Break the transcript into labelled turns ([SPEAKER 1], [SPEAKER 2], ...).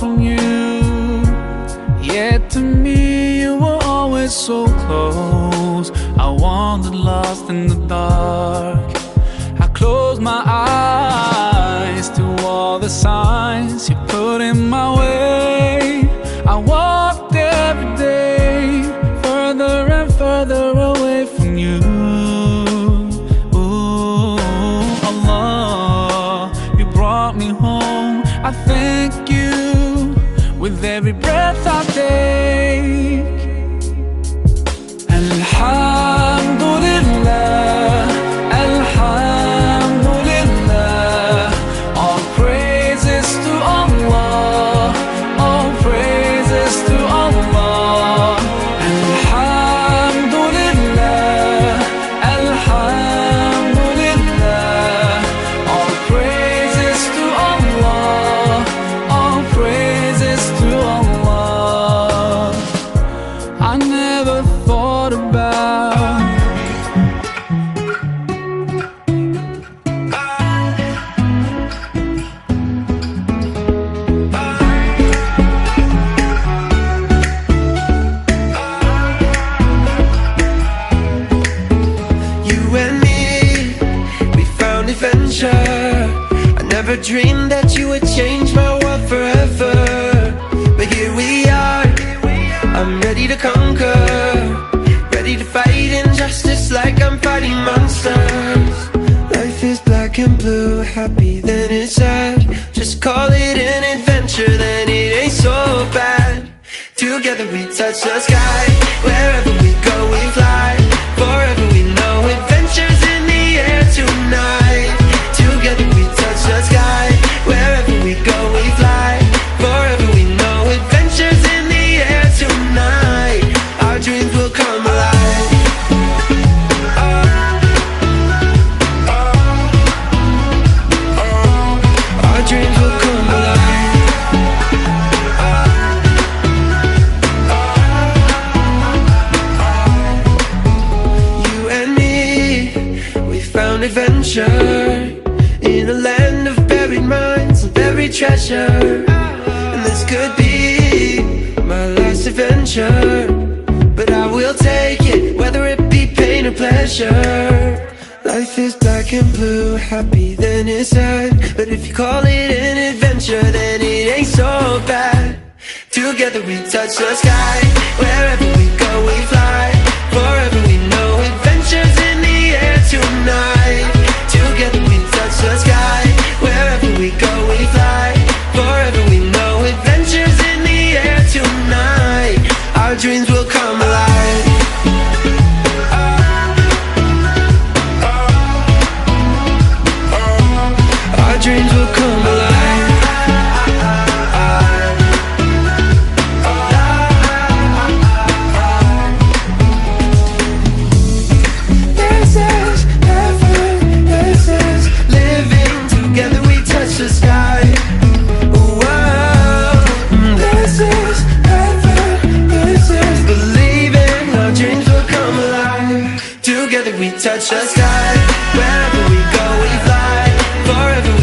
[SPEAKER 1] from you. Yet to me you were always so close. I wandered lost in the dark. I closed my eyes to all the signs you put in my way. I walked every day further and further away from you. Ooh, Allah, you brought me home. I thank you with every breath I take. Alhamdulillah, Alhamdulillah, all praises to Allah, all praises to Allah. Alhamdulillah, Alhamdulillah, all praises to Allah, all praises to Allah. I never thought about
[SPEAKER 2] you and me, we found adventure. I never dreamed that you would change my world forever. But here we are, I'm ready to conquer, ready to fight injustice like I'm fighting monsters. Life is black and blue, happy then it's sad. Just call it an adventure, then it ain't so bad. Together we touch the sky, wherever we go we fly. Forever we know adventures in the air tonight. Together we touch the sky, wherever we go we fly. Forever we know adventures in the air tonight. Our dreams will come alive. Our dreams will come alive. You and me, we found adventure in a land of buried mines and buried treasure. And this could be my last adventure, but I will take it, whether it be pain or pleasure. Life is black and blue, happy then it's sad. But if you call it an adventure, then it ain't so bad. Together we touch the sky, wherever we go we fly. Forever we know adventures in the air tonight. Together we touch the sky, wherever we go we fly. Forever we know adventures in the air tonight. Our dreams will come alive. Our dreams will come alive. This is heaven, this is living. Together we touch the sky. Whoa. This is heaven, this is believing. Our dreams will come alive. Together we touch the sky. Wherever we go we fly. Forever we